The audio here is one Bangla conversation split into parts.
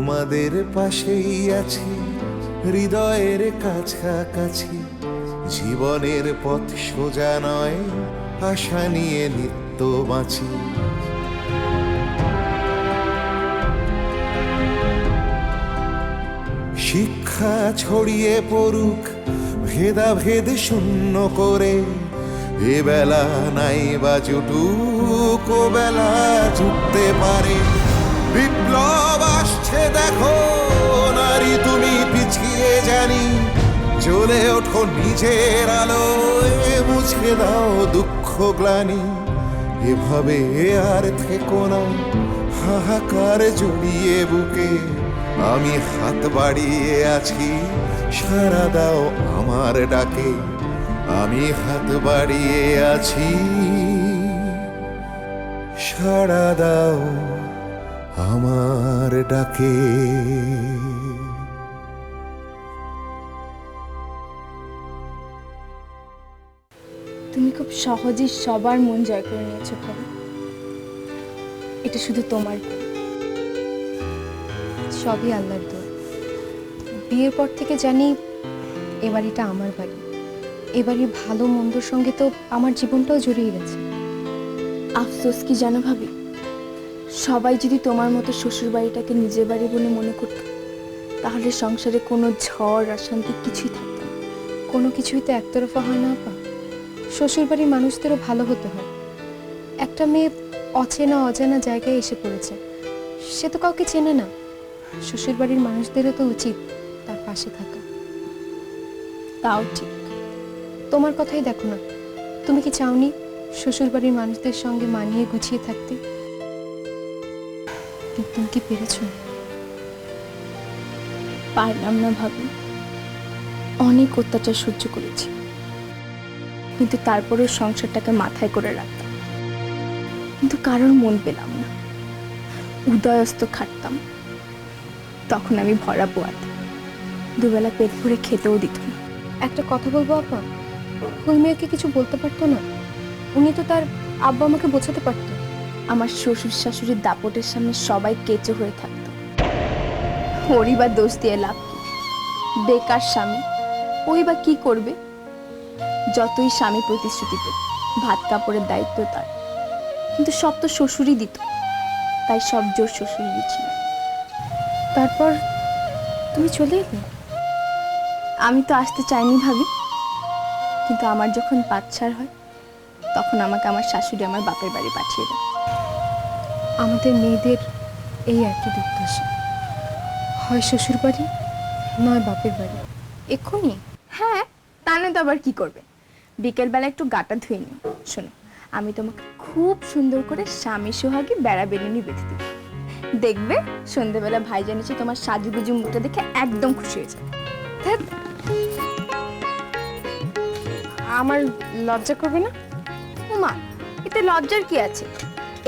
তোমাদের পাশেই আছি, হৃদয়ের কাছাকাছি। জীবনের পথ সোজা নয়, আশা নিয়ে নিত্য বাঁচি। শিক্ষা ছড়িয়ে পড়ুক ভেদাভেদ শূন্য করে, এ বেলা নাই বা জুটুক, ও বেলা জুটতে পারে। বিপ্লব আসছে দেখো নারী, তুমি পিছিয়ে জানি, জ্বলে ওঠো নিজের আলোয়, মুছে দাও দুঃখ গ্লানি। এভাবে আর থেকো না হাহাকার জড়িয়ে বুকে, আমি হাত বাড়িয়ে আছি, সাড়া দাও আমার ডাকে। আমি হাত বাড়িয়ে আছি, সাড়া দাও আমার ডাকে। তুমি খুব সহজেই সবার মন জয় করে নিয়েছো ভাবি। এটা শুধু তোমার ভুল। সবই আল্লাহর দোয়া। বিয়ের পর থেকে জানি এ বাড়িটা আমার বাড়ি। এ বাড়ির ভালো মন্দর সঙ্গে তো আমার জীবনটাও জড়িয়ে গেছে। আফসোস কি জানো ভাবি, সবাই যদি তোমার মতো শ্বশুর বাড়িটাকে নিজের বাড়ি বলে মনে করত, তাহলে সংসারে কোনো ঝড় অশান্তি কিছুই থাকতো না। কোনো কিছুই তো একতরফা হয় না আপা। শ্বশুর বাড়ির মানুষদেরও ভালো হতে হয়। একটা মেয়ে অচেনা অজানা জায়গায় এসে পড়েছে, সে তো কাউকে চেনে না। শ্বশুর বাড়ির মানুষদেরও তো উচিত তার পাশে থাকা। তাও ঠিক, তোমার কথাই দেখো না, তুমি কি চাওনি শ্বশুর বাড়ির মানুষদের সঙ্গে মানিয়ে গুছিয়ে থাকতে? তুমি কি পেরেছ? পারলাম না ভাবি। অনেক অত্যাচার সহ্য করেছি, কিন্তু তারপরেও সংসারটাকে মাথায় করে রাখতাম। কিন্তু কারোর মন পেলাম না। উদয়স্ত খাটতাম, তখন আমি ভরা পোয়াতে, দুবেলা পেট ভরে খেতেও দিত না। একটা কথা বলবো আপা, ফুলমিয়াকে কিছু বলতে পারতো না? উনি তো তার আব্বা আমাকে বোঝাতে পারতো। আমার শ্বশুর শাশুড়ির দাপটের সামনে সবাই কেঁচো হয়ে থাকতো। ওরই বা দোষ দিয়ে লাভ কি? বেকার স্বামী, ওই বা কি করবে? যতই স্বামী প্রতিশ্রুতি পেত, ভাত কাপড়ের দায়িত্ব তার, কিন্তু সব তো শ্বশুরই দিত, তাই সব জোর শ্বশুরই ছিল। তারপর তুমি চলে এলে। আমি তো আসতে চাইনি ভাবি, কিন্তু আমার যখন বাচ্চার হয়, তখন আমাকে আমার শাশুড়ি আমার বাপের বাড়ি পাঠিয়ে দেয়। আমাদের মেয়েদের এই একই দুর্দশা, হয় শ্বশুর বাড়ি নয় বাপের বাড়ি। এক্ষুনি? হ্যাঁ, তা নয় তো আবার কি করবে? বিকেলবেলা একটু গাটা ধুয়ে নিও। শোনো, আমি তোমাকে খুব সুন্দর করে স্বামী সোহাগী বেড়া বেরিনি বেঁধে দিই। দেখবে সন্ধ্যেবেলা ভাইজান এসে তোমার সাজুগুজু মুখটা দেখে একদম খুশি হয়ে যাবে। আমার লজ্জা করবে না? মা, এতে লজ্জার কি আছে?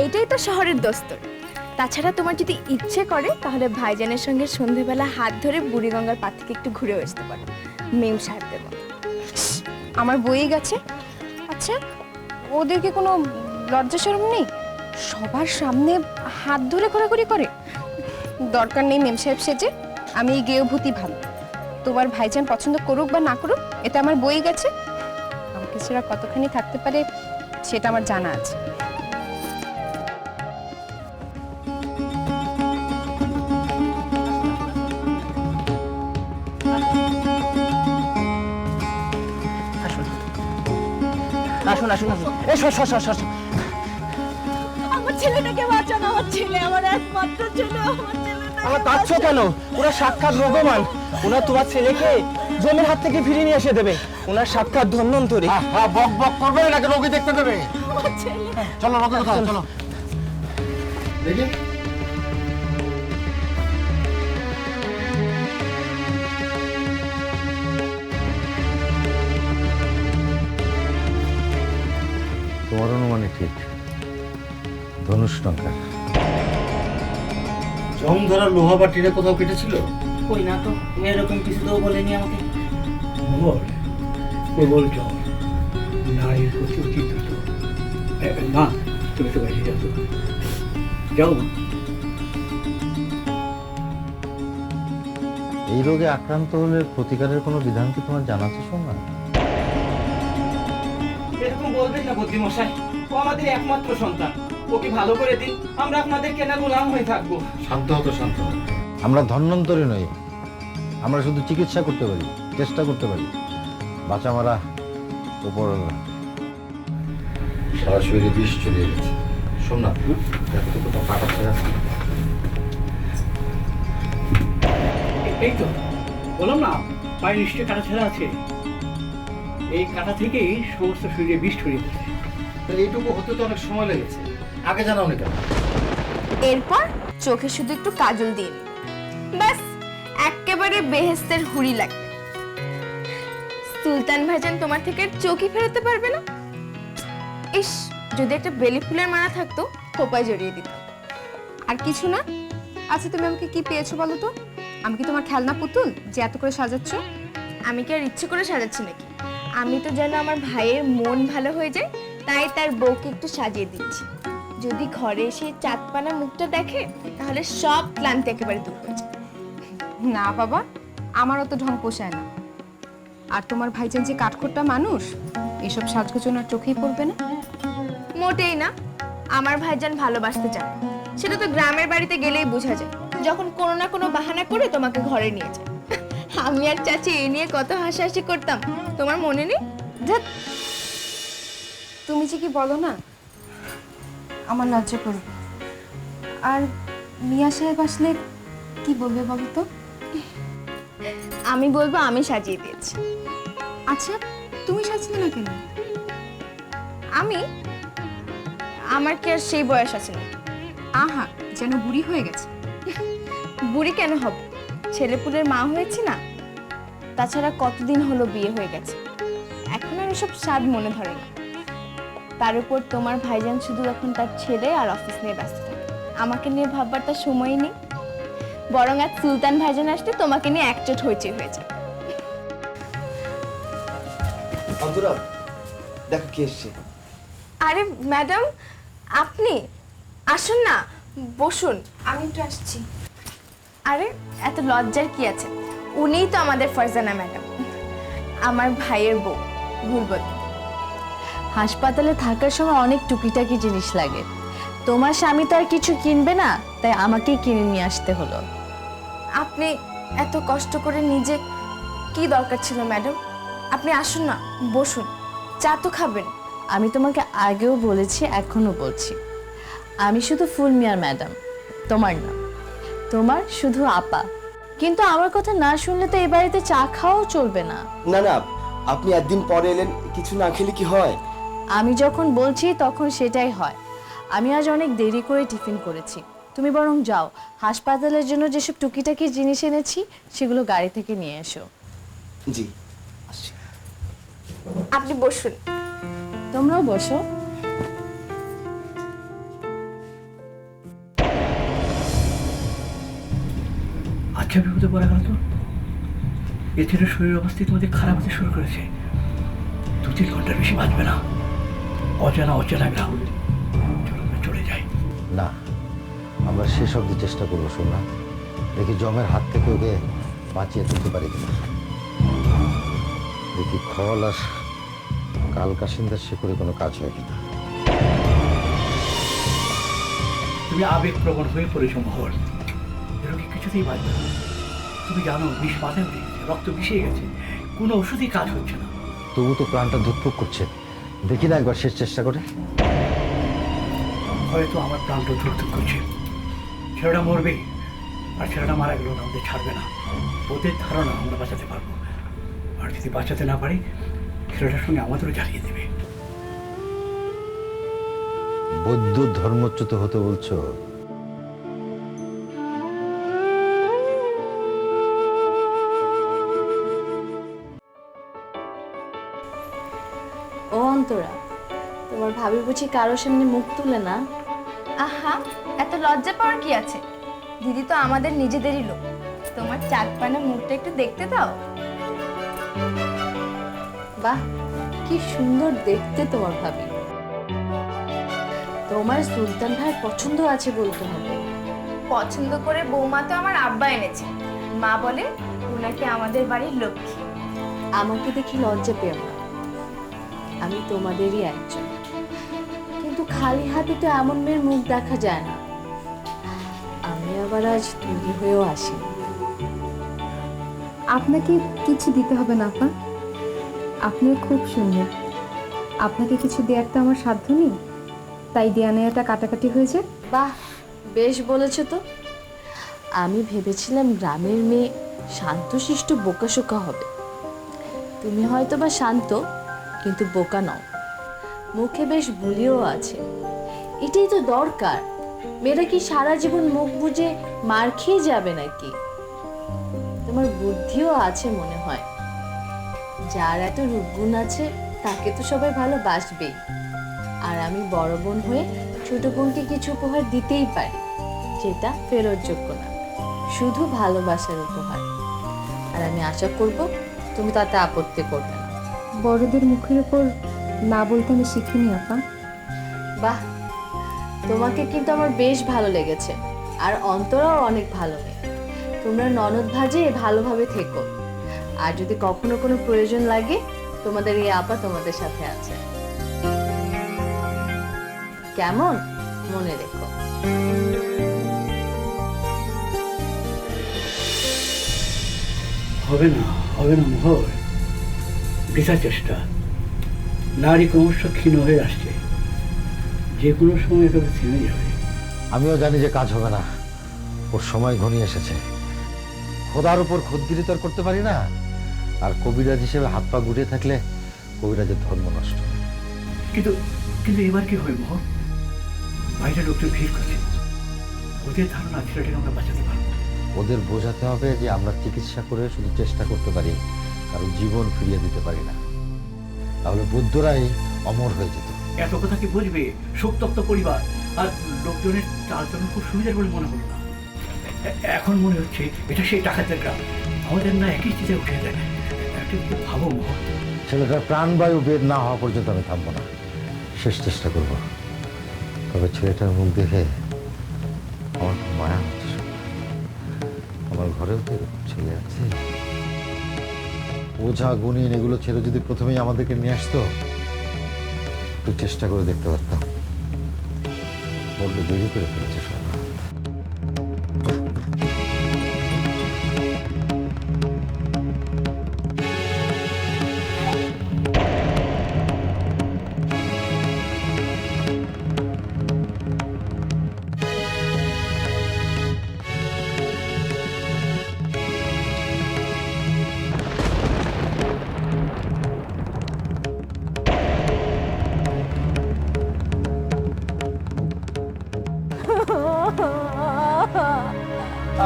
এটাই তো শহরের দস্তর। তাছাড়া তোমার যদি ইচ্ছে করে, তাহলে ভাইজানের সঙ্গে সন্ধ্যেবেলা হাত ধরে বুড়িগঙ্গার পাড় থেকে একটু ঘুরেও আসতে পারো, মেম সাহেবদের মতো। আমার বই গেছে। আচ্ছা, ওদেরকে কোনো লজ্জা শরম নেই? সবার সামনে হাত ধরে ঘোরাঘুরি করে। দরকার নেই মেম সাহেব সেজে, আমি এই গেয়ভূতি ভালো। তোমার ভাইজান পছন্দ করুক বা না করুক, এটা আমার বই গেছে। আমাকে সেরা কতখানি থাকতে পারে সেটা আমার জানা আছে। আসুন আসুন আসুন, এই সর সর সর সর। আমার ছেলেটাকে বাঁচান, আমার ছেলে, আমার একমাত্র ছেলে, আমার ছেলেটাকে। আমার কাঁদছ কেন? ওরা সাক্ষাৎ ভগবান। ওরা তোমার ছেলেকে জমির হাত থেকে ফিরিয়ে নিয়ে এসে দেবে। ওনার সাক্ষাৎ ধন্বন্তরী। বক বক করবে নাকি রোগী দেখতে দেবে? আমার ছেলে। চলো রোগী কোথায়, চলো দেখি। তোমার অনুমানে ঠিক, ধনুষ্টঙ্কার। জং ধরা লোহা বা টিনে কোথাও কেটেছিল? কই না তো, এরকম কিছু তো বলেনি আমাকে। প্রবল জ্বর, নারীর প্রতি অতিরিক্ত। মা, তুমি তো বাইরে যাও তো, যাও মা। এই রোগে আক্রান্ত হলে প্রতিকারের কোনো বিধান কি তোমার জানা আছে শোনা? এরকম বলবেন না বুদ্ধিমশাই, ও আমাদের একমাত্র সন্তান। ওকে ভালো করে দিন, আমরা আপনাদের কেনা গোলাম হয়ে থাকবো। শান্ত হতো, শান্ত হতো। আমরা ধন্বন্তরী নই, আমরা শুধু চিকিৎসা করতে পারি, চেষ্টা করতে পারি। বাঁচা মারা উপর সারা শরীরে বিষ চলে গেছে। শোন না, দেখো তো কোথাও কাটা ছেড়ে আছে। এই তো বললাম না, পায়ে নিশ্চয়ই কাটা ছেঁড়া আছে। এই কাটা থেকেই সমস্ত শরীরে বিষ ছড়িয়ে পড়ছে। তো এইটুকু হতে তো অনেক সময় লেগেছে, আগে জানাও নি কেন? এরপর চোখে শুধু একটু কাজল দিন, ব্যাস একেবারে বেহেস্তের হুড়ি লাগবে। সুলতান ভাইজান তোমার থেকে আর চোখই ফেরাতে পারবে না। ইস, যদি একটা বেলি ফুলের মালা থাকতো খোপায় জড়িয়ে দিতাম। আর কিছু না? আচ্ছা, তুমি আমাকে কি পেয়েছো বলো তো? আমি কি তোমার খেলনা পুতুল যে এত করে সাজাচ্ছ? আমি কি আর ইচ্ছে করে সাজাচ্ছি নাকি? আমি তো যেন আমার ভাইয়ের মন ভালো হয়ে যায় তাই তার বউকে একটু সাজিয়ে দিচ্ছি। যদি ঘরে এসে চাঁদপানা মুখটা দেখে তাহলে সব ক্লান্তি একেবারে দূর হয়ে যায়। না বাবা, আমারও তো ঢং পোষায় না। আর তোমার ভাইজান যে কাঠখোট্টা মানুষ, এসব সাজগোজ ওনার চোখেই পড়বে না। মোটেই না, আমার ভাইজান ভালোবাসতে চায়, সেটা তো গ্রামের বাড়িতে গেলেই বোঝা যায়, যখন কোনো না কোনো বাহানা করে তোমাকে ঘরে নিয়ে যায়। আমি আর চাচি এই নিয়ে কত হাসাহাসি করতাম, তোমার মনে নেই? ধ্যাৎ, তুমি যে কি বলো না, আমার লজ্জা করবে। আর মিয়া সাহেব আসলে কি বলবে বলো তো? আমি বলবো আমি সাজিয়ে দিয়েছি। আচ্ছা, তুমি সাজলে না কেন? আমার কি আর সেই বয়স আছে নাকি? আহা, যেন বুড়ি হয়ে গেছে। বুড়ি কেন হব, ছেলেপুলের মা হয়েছি না। তাছাড়া কতদিন হলো বিয়ে হয়ে গেছে, এখন আর এসব স্বাদ মনে ধরে না। তার উপর তোমার ভাইজান শুধু এখন তার ছেলে আর অফিস নিয়ে ব্যস্ত থাকে, আমাকে নিয়ে ভাববার তার সময়ই নেই। বরং আজ সুলতান ভাইজান আসতে তোমাকে নিয়ে একচোট হইচই হয়েছে। অন্তরা, দেখো কি এসছে। আরে ম্যাডাম, আপনি আসুন না, বসুন। আমি একটু আসছি। আরে এত লজ্জার কি আছে, উনিই তো আমাদের ফারজানা ম্যাডাম, আমার ভাইয়ের বউ ভুলবতী। হাসপাতালে থাকার সময় অনেক টুকিটাকি জিনিস লাগে, তোমার স্বামী তো আর কিছু কিনবে না, তাই আমাকেই কিনে নিয়ে আসতে হলো। আপনি এত কষ্ট করে নিজে কি দরকার ছিল ম্যাডাম? আপনি আসুন না, বসুন, চা তো খাবেন। আমি তোমাকে আগেও বলেছি, এখনো বলছি, আমি শুধু ফুল মিয়ার ম্যাডাম, তোমার না। তোমার শুধু আপা। কিন্তু আমার কথা না শুনলে তো এই বাড়িতে চা খাওয়াও চলবে না। না না, আপনি একদিন পরে এলেন, কিছু না খেলে কি হয়? আমি যখন বলছি তখন সেটাই হয়। আমি আজ অনেক দেরি করে টিফিন করেছি, তুমি বরং যাও, হাসপাতালের জন্য যেসব টুকিটাকি জিনিস এনেছি সেগুলো গাড়ি থেকে নিয়ে এসো। জি, আসছি। আপনি বসুন। তোমরাও বসো। আচ্ছা, বিপদে পড়ে গেল তো। এ ছেলের শরীর অবস্থা তোমাদের খারাপ হতে শুরু করেছে। 2-3 ঘন্টার বেশি বাঁচবে না। অজানা অচেনা গ্রাম, চলো আমরা চলে যাই। না, আমরা শেষ অবধি চেষ্টা করবো শোনা, দেখি জমের হাত থেকে ওকে বাঁচিয়ে তুলতে পারি কিনা। দেখি খল আর কাল কাশিন্দার সে করে কোনো কাজ হয় কিনা। তুমি আবেগপ্রবণ হয়ে পড়েছো মোহর, এরকম কিছুতেই বাঁচবে না। তুমি জানো বিষ মাথায় উঠে গেছে, রক্ত মিশিয়ে গেছে, কোনো ওষুধই কাজ হচ্ছে না। তবু তো প্রাণটা ধুকপুক করছে, দেখি না একবার শেষ চেষ্টা করে। হয়তো আমার প্রাণটা ধুকধুক করছে। ছেলেটা মরবে, আর ছেলেটা মারা গেল না, আমাদের ছাড়বে না। ওদের ধারণা আমরা বাঁচাতে পারবো, আর যদি বাঁচাতে না পারি ছেলেটার সঙ্গে আমাদেরও জ্বালিয়ে দেবে। বৌদ্ধ ধর্মচ্যুত হতে বলছো? ও অন্তরা, তোমার ভাবি বুঝি কারোর সামনে মুখ তুলে না? আহা, এত লজ্জা পাওয়ার কি আছে? দিদি তো আমাদের নিজেদেরই লোক, তোমার চাঁদপানা মুখটা একটু দেখতে দাও। বাহ, কি সুন্দর দেখতে তোমার ভাবি। তোমার সুলতান ভাই পছন্দ আছে বলতে হবে। পছন্দ করে বৌমা তো আমার আব্বা এনেছে। মা বলে নাকি আমাদের বাড়ির লক্ষ্মী। আমাকে দেখি লজ্জা পেও না, আমি তোমাদেরই একজন। কিন্তু খালি হাতে তো এমন মেয়ের মুখ দেখা যায় না। আমি আবার আজ তৈরি হয়েও আসি। আপনাকে কিছু দিতে হবে না আপা, আপনিও খুব সুন্দর। আপনাকে কিছু দেওয়ার তো আমার সাধ্য নেই, তাই দেয়া নেওয়াটা কাটাকাটি হয়ে যায়। বাহ, বেশ বলেছ তো। আমি ভেবেছিলাম গ্রামের মেয়ে শান্তশিষ্ট বোকাশোকা হবে। তুমি হয়তো বা শান্ত, কিন্তু বোকা নও। মুখে বেশ বুলিও আছে, এটাই তো দরকার। মেয়েরা কি সারা জীবন মুখ বুজে মার খেয়ে যাবে নাকি? তোমার বুদ্ধিও আছে মনে হয়। যার এত রূপগুণ আছে তাকে তো সবাই ভালোবাসবেই। আর আমি বড় বোন হয়ে ছোট বোনকে কিছু উপহার দিতেই পারি, যেটা ফেরতযোগ্য না, শুধু ভালোবাসার উপহার। আর আমি আশা করব তুমি তাতে আপত্তি করবে না। বড়দের মুখের ওপর না বলতে আমি শিখিনি আপা। বাহ, তোমাকে কিন্তু আমার বেশ ভালো লেগেছে। আর অন্তরাও অনেক ভালো মেয়ে। তোমরা ননদ ভাজে ভালোভাবে থেকো। আর যদি কখনো কোনো প্রয়োজন লাগে, তোমাদের এই আপা তোমাদের সাথে আছে। কেমন? মনে রেখো। হবে না, হবে না মোহর। বৃথা চেষ্টা। নারী ক্রমশ ক্ষীণ হয়ে আসছে, যে কোনো সময় একেবারে থেমে যাবে। আমিও জানি যে কাজ হবে না, ওর সময় ঘনিয়ে এসেছে। খোদার উপর খোদগিরি তো আর করতে পারি না। আর কবিরাজ হিসেবে হাত পা গুটিয়ে থাকলে কবিরাজের ধর্ম নষ্ট। কিন্তু কিন্তু এবার কি হবে মোহর? বাইরে লোকজন ভিড় করছে, ওদের ধারণা ছেলেটাকে আমরা বাঁচাতে পারবো। ওদের বোঝাতে হবে যে আমরা চিকিৎসা করে শুধু চেষ্টা করতে পারি, কারণ জীবন ফিরিয়ে দিতে পারি না। তাহলে বুদ্ধরাই অমর হয়ে যেত। এত কথা কি বুঝবে শোকতপ্ত পরিবার? আর লোকজনের চালচলন খুব সুবিধার বলে মনে হলো না। এখন মনে হচ্ছে এটা সেই ডাকাতের গ্রাম। আমাদের না একই চিঠে উঠে যায়। একটা কিছু ভাবো মোহর। ছেলেটার প্রাণবায়ু বের না হওয়া পর্যন্ত আমি থামবো না, শেষ চেষ্টা করব। তবে ছেলেটার মুখ দেখে আমার খুব মায়া হচ্ছে। আমার ঘরেও তো এরকম ছেলে আছে। ওঝা গুণিন এগুলো ছেলে যদি প্রথমেই আমাদেরকে নিয়ে আসতো, একটু চেষ্টা করে দেখতে পারতাম। বললে দেরি করে ফেলেছে সব।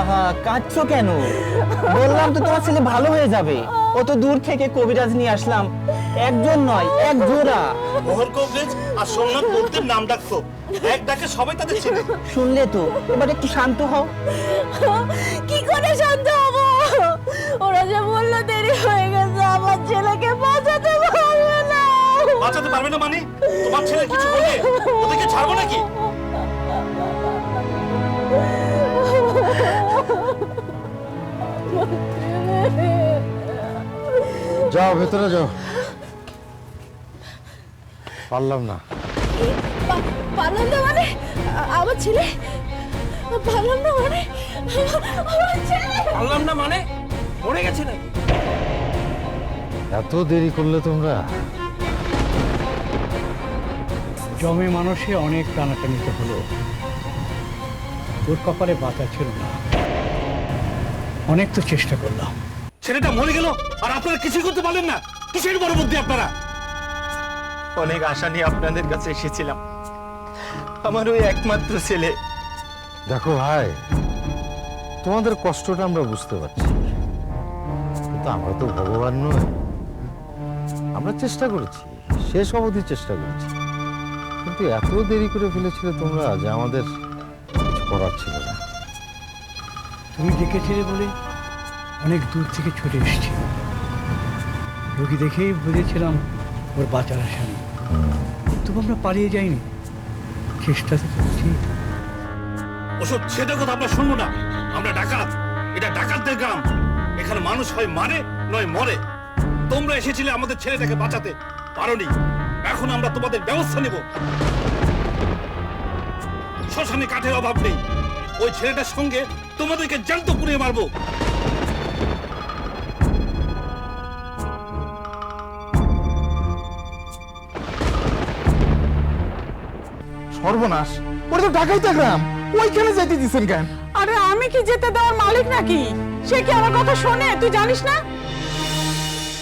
আহা, কাঁদছো কেন? বললাম তো তোমার ছেলে ভালো হয়ে যাবে। ও তো দূর থেকে কবিরাজ নিয়ে আসলাম, একজন নয়, এক জোড়া। মোহর কবিরাজ আর সোমনাথ বলতেন নাম ডাকতো, এক ডাকে সবাই তাদের ছেলে। শুনলে তো, এবার একটু শান্ত হও। কি করে শান্ত হবো? ওরা যে বললো দেরি হয়ে গেছে, আমার ছেলেকে বাঁচাতে পারবে না। বাঁচাতে পারবে না মানে? তোমার ছেলে কিছু বলে ওদেরকে ছাড়বো নাকি? যাও ভেতরে যাও। পারলাম না। পারলাম না মানে? আমার ছেলে পারলাম না মানে? আমার ছেলে পারলাম না মানে? মরে গেছে নাকি? এত দেরি করলে তোমরা? জমে মানুষে অনেক টানাটানিতে হলো, ওর কপালে বাঁচা ছিল না। অনেক তো চেষ্টা করলাম। ছেলেটা মরে গেল আর আপনারা কিছুই করতে পারলেন না। কিসের বড় বুদ্ধি আপনারা? অনেক আশা নিয়ে আপনাদের কাছে এসেছিলাম, আমার ওই একমাত্র ছেলে। দেখো ভাই, তোমাদের কষ্টটা আমরা বুঝতে পারছি, কিন্তু আমরা তো ভগবান নই। আমরা চেষ্টা করেছি, শেষ অবধি চেষ্টা করেছি, কিন্তু এত দেরি করে ফেলেছিলে তোমরা যে আমাদের কিছু করার ছিল না। তুমি ডেকেছিলে বলে অনেক দূর থেকে ছুটে এসেছি। রোগী দেখেই বুঝেছিলাম ওর বাঁচার আশা নেই, তবু আমরা পালিয়ে যাইনি, চেষ্টা তো করছি। ওসব ছেলে কথা আমরা শুনবো না। আমরা ডাকাত, এটা ডাকাতদের গ্রাম। এখানে মানুষ হয় মারে নয় মরে। তোমরা এসেছিলে আমাদের ছেলেটাকে বাঁচাতে, পারোনি। এখন আমরা তোমাদের ব্যবস্থা নেব। শ্মশানে কাঠের অভাব নেই, ওই ছেলেটার সঙ্গে তোমাদেরকে জ্যান্ত পুড়িয়ে মারবো। সর্বনাশ, ওটা তো ঢাকাইতে গ্রাম, ওইখানে যাইতে দিছেন কেন? আরে আমি কি যেতে দেওয়ার মালিক নাকি? সে কি আমার কথা শোনে? তুই জানিস না?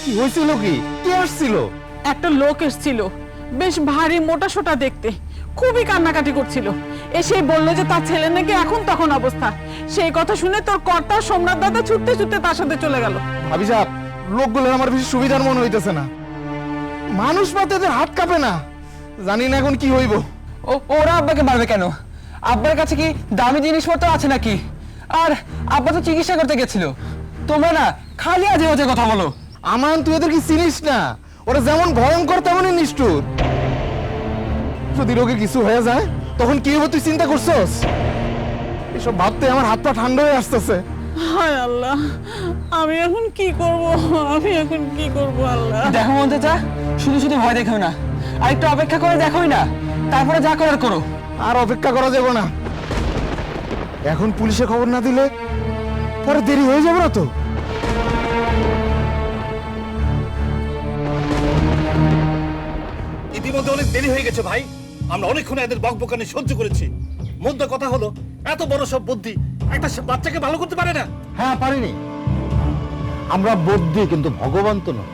কি হয়েছিল? কি কে আসছিল? একটা লোক এসেছিল, বেশ ভারী মোটা সোটা দেখতে, খুবই কান্নাকাটি করছিল। এসে বললো যে তার ছেলে নাকি এখন তখন অবস্থা। সেই কথা শুনে তোর কর্তা সোমনাথ দাদা ছুটতে ছুটতে তার সাথে চলে গেল। ভাবি সাহেব, লোকগুলোর আমার বেশি সুবিধার মনে হইতেছে না। মানুষ পাতে হাত কাঁপে না, জানি না এখন কি হইব। ওরা আব্বাকে মারবে কেন? আব্বার কাছে কি দামি জিনিসপত্র আছে নাকি? আর আব্বা তো চিকিৎসা করতে গেছিল। তোমরা না খালি আজে বাজে কথা বলো। আমান, তুই এদের কি চিনিস না? ওরা যেমন ভয়ঙ্কর তেমনই নিষ্ঠুর। যদি রোগে কিছু হয়ে যায় তখন কি হবে তুই চিন্তা করছস? এসব ভাবতে আমার হাত পা ঠান্ডা হয়ে আসতেছে। হায় আল্লাহ, আমি এখন কি করব? আমি এখন কি করব আল্লাহ? দেখো মন্ত্রীটা, শুধু শুধু ভয় দেখাও না, আর একটু অপেক্ষা করে দেখোই না, তারপরে যা করার করো। আর অপেক্ষা করা যাবে না, এখন পুলিশে খবর না দিলে পরে দেরি হয়ে যাবে না তো? ইতিমধ্যে অনেক দেরি হয়ে গেছে ভাই। আমরা অনেকক্ষণ এদের বকবকানি সহ্য করেছি। মধ্যে কথা হলো, এত বড় সব বুদ্ধি একটা বাচ্চাকে ভালো করতে পারে না। হ্যাঁ, পারিনি। আমরা বুদ্ধি, কিন্তু ভগবান তো নয়।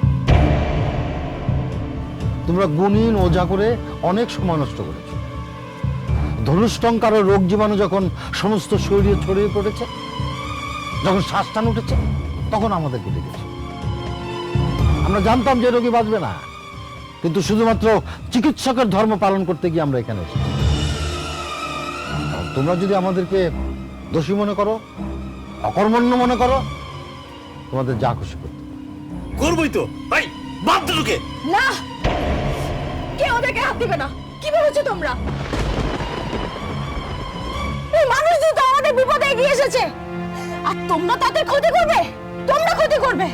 তোমরা গুণীন ওজা করে অনেক সময় নষ্ট করেছো। ধনুষ্টঙ্কার ও রোগ জীবাণু যখন সমস্ত শরীরে ছড়িয়ে পড়েছে, যখন শ্বাস টান উঠেছে, তখন আমাদেরকে ডেকেছে। আমরা জানতাম যে রোগী বাঁচবে না, কিন্তু শুধুমাত্র চিকিৎসকের ধর্ম পালন করতে গিয়ে আমরা এখানে এসেছি। তোমরা যদি আমাদেরকে দোষী মনে করো, অকর্মণ্য মনে করো, তোমাদের যা খুশি করতে করবই তো ভাই। বাধ্য ঢুকে না, কে ওদেরকে হাত দিবে না? কি ভেবেছো তোমরা? এই মানুষ দুটো আমাদের বিপদে এগিয়ে এসেছে, আর তোমরা তাদের ক্ষতি করবে? তোমরা ক্ষতি করবে?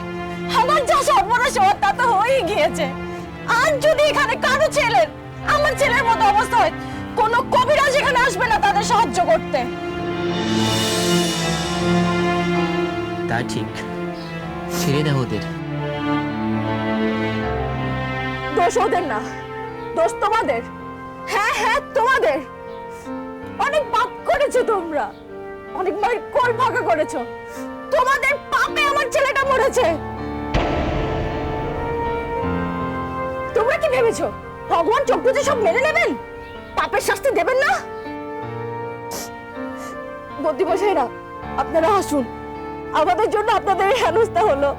আমার যা সর্বনাশ হওয়ার তা তো হয়েই গিয়েছে। আর যদি এখানে কারো ছেলের, আমার ছেলের মতো অবস্থা হয়, কোনো কবিরাজ এখানে আসবে না তাদের সাহায্য করতে। তা ঠিক, ছেড়ে দাও ওদের। দোষ ওদের না, দোষ তোমাদের। হ্যাঁ হ্যাঁ, তোমাদের। অনেক পাপ করেছো তোমরা, অনেক মায়ের কোল ফাঁকা করেছো। তোমাদের পাপে আমার ছেলেটা মরেছে। তোমরা কি ভেবেছো ভগবান চোখ বুজে সব মেনে নেবেন, পাপের শাস্তি দেবেন না? বুদ্ধিমশাইরা, আপনারা আসুন, আমাদের জন্য আপনাদের এই হেনস্থা হলো,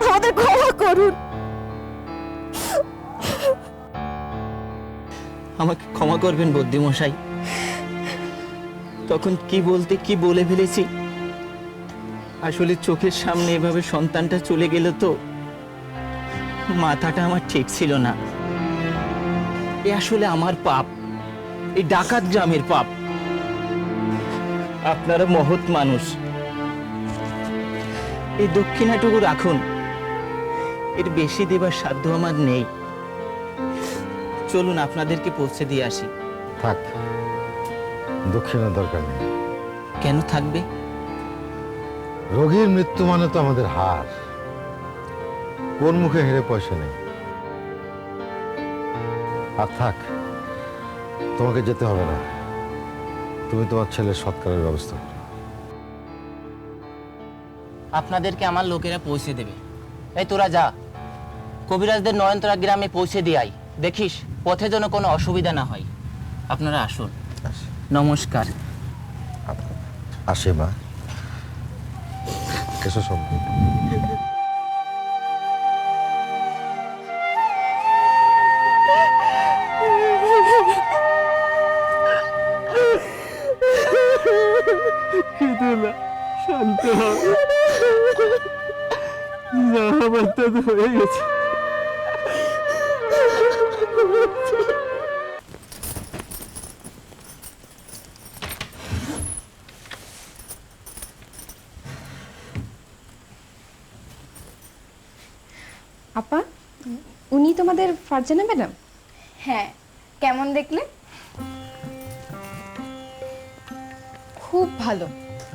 আমাদের ক্ষমা করুন। আমাকে ক্ষমা করবেন বুদ্ধিমশাই, তখন কি বলতে কি বলে ফেলেছি। আসলে চোখের সামনে এভাবে সন্তানটা চলে গেল তো মাথাটা আমার ঠিক ছিল না। এ আসলে আমার পাপ, এই ডাকাত গ্রামের পাপ। আপনারা মহৎ মানুষ, এই দক্ষিণাটুকু রাখুন, এর বেশি দেবার সাধ্য আমার নেই। চলুন আপনাদেরকে পৌঁছে দিয়ে আসি। থাক, দক্ষিণের দরকার নেই। কেন থাকবে? রোগীর মৃত্যু মানে তো আমাদের হার। কোন মুখে হেরে পয়সা নেই। আর থাক, তোমাকে যেতে হবে না, তুমি তোমার ছেলের সৎকারের ব্যবস্থা করো। আপনাদেরকে আমার লোকেরা পৌঁছে দেবে। এই তোরা যা, কবিরাজদের নয়নতরা গ্রামে পৌঁছে দিয়ে আয়। দেখিস পথে যেন কোনো অসুবিধা না হয়। আপনারা আসুন। নমস্কার। আসে মা, এসো সব। শান্ত হয়ে গেছে। ইনি তোমাদের ফারজানা ম্যাডাম? হ্যাঁ, কেমন দেখলে? খুব ভালো,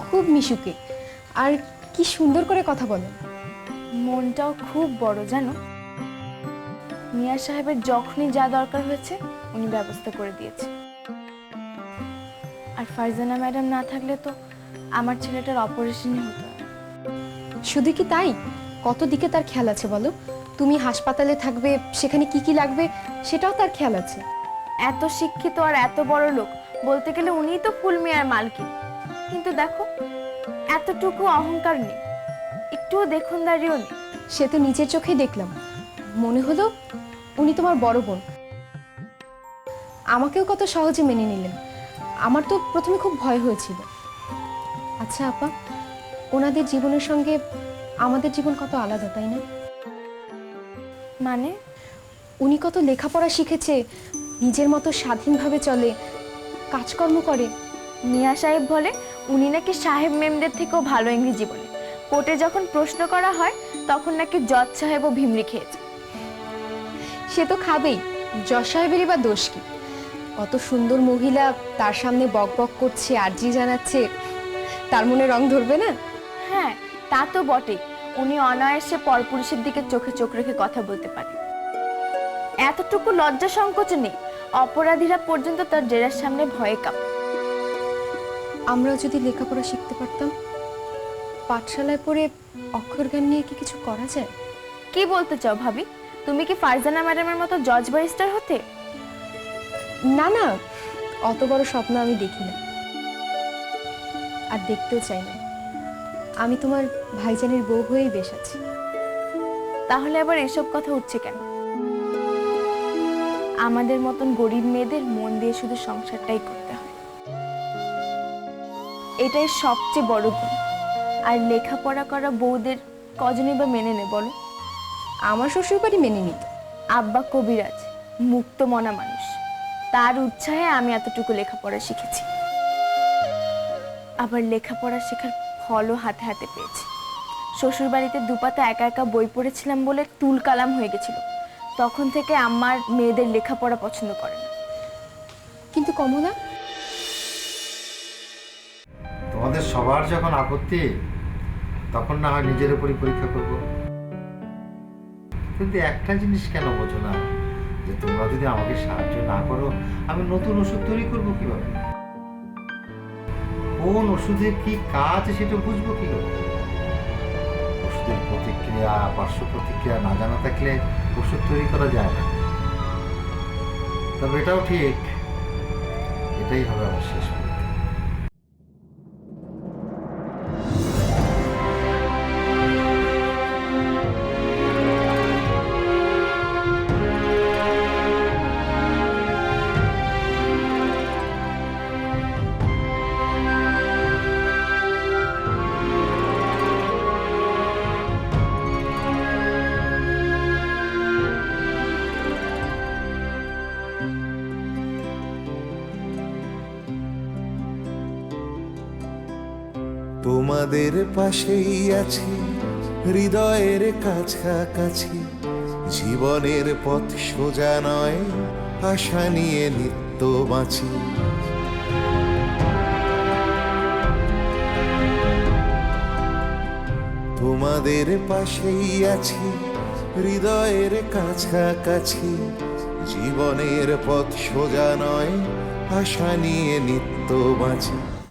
খুব মিশুকে, আর কি সুন্দর করে কথা বলেন। মনটাও খুব বড় জানো। মিয়া সাহেবের যখনই যা দরকার হয়েছে উনি ব্যবস্থা করে দিয়েছে। আর ফারজানা ম্যাডাম না থাকলে তো আমার ছেলেটার অপারেশনই হতো না। শুধু কি তাই, কত দিকে তার খেয়াল আছে বলো। তুমি হাসপাতালে থাকবে, সেখানে কি কি লাগবে সেটাও তার খেয়াল আছে। এত শিক্ষিত আর এত বড় লোক, বলতে গেলে উনিই তো ফুল মিয়ার মালকিন। কিন্তু দেখো, এতটুকু অহংকার নেই, একটুও দেখনদারিও নেই। সে তো নিজের চোখেই দেখলাম, মনে হলো উনি তোমার বড় বোন। আমাকেও কত সহজে মেনে নিলেন। আমার তো প্রথমে খুব ভয় হয়েছিল। আচ্ছা আপা, ওনাদের জীবনের সঙ্গে আমাদের জীবন কত আলাদা, তাই না? মানে? উনি কত লেখাপড়া শিখেছে, নিজের মতো স্বাধীনভাবে চলে, কাজকর্ম করে। মিয়া সাহেব বলে উনি নাকি সাহেব মেমদের থেকেও ভালো ইংরেজি বলে। কোর্টে যখন প্রশ্ন করা হয় তখন নাকি জজ সাহেবও ভিমরি খেয়েছে। সে তো খাবেই, জজ সাহেবেরই বা দোষ কি? কত সুন্দর মহিলা তার সামনে বক বক করছে, আর্জি জানাচ্ছে, তার মনে রং ধরবে না? হ্যাঁ, তা তো বটেই। উনি অনায়াসে পরপুরুষের দিকে চোখে চোখ রেখে কথা বলতে পারে। এতটুকু লজ্জা সংকোচ নেই, অপরাধীরা পর্যন্ত তার জেরার সামনে ভয়ে কাঁপে। আমরা যদি লেখাপড়া শিখতে পারতাম, পাঠশালায় পড়ে অক্ষর জ্ঞান নিয়ে কি কিছু করা যায়? কি বলতে চাও ভাবি? তুমি কি ফারজানা ম্যাডামের মতো জজ ব্যারিস্টার হতে? না না, অত বড় স্বপ্ন আমি দেখি না, আর দেখতেও চাই না। আমি তোমার ভাইজানের বউ হয়েই বেশ আছি। তাহলে আবার এসব কথা উঠছে কেন? আমাদের মতন গরিব মেয়েদের মন দিয়ে শুধু সংসারটাই করতে হয়, এটাই সবচেয়ে বড় গুণ। আর লেখাপড়া করা বউদের কজনই বা মেনে নে বলো? আমার শ্বশুর বাড়ি মেনে নিত। আব্বা কবিরাজ, মুক্ত মনা মানুষ, তার উৎসাহে আমি এতটুকু লেখাপড়া শিখেছি। আবার লেখাপড়া শেখার ফলও হাতে হাতে পেয়েছি। শ্বশুর বাড়িতে দুপাতা একা একা বই পড়েছিলাম বলে তুল কালাম হয়ে গেছিল। তখন থেকে আমার মেয়েদের লেখাপড়া পছন্দ করে না। কিন্তু কমলা, তোমাদের সবার যখন আপত্তি, তখন না হয় নিজের উপরই পরীক্ষা করব। কিন্তু একটা জিনিস কেন বোঝো না, যে তোমরা যদি আমাকে সাহায্য না করো, আমি নতুন ওষুধ তৈরি করবো কিভাবে? কোন ওষুধের কি কাজ সেটা বুঝবো কিভাবে? ওষুধের প্রতিক্রিয়া, পার্শ্ব প্রতিক্রিয়া না জানা থাকলে ওষুধ তৈরি করা যায় না। তবে এটাও ঠিক, এটাই হবে আমার শেষ পরীক্ষা। তোমাদের পাশেই আছি, হৃদয়ের কাছাকাছি। জীবনের পথ সোজা নয়, আশা নিয়ে নিত্য বাঁচি। তোমাদের পাশেই আছি, হৃদয়ের কাছাকাছি। জীবনের পথ সোজা নয়, আশা নিয়ে নিত্য বাঁচি।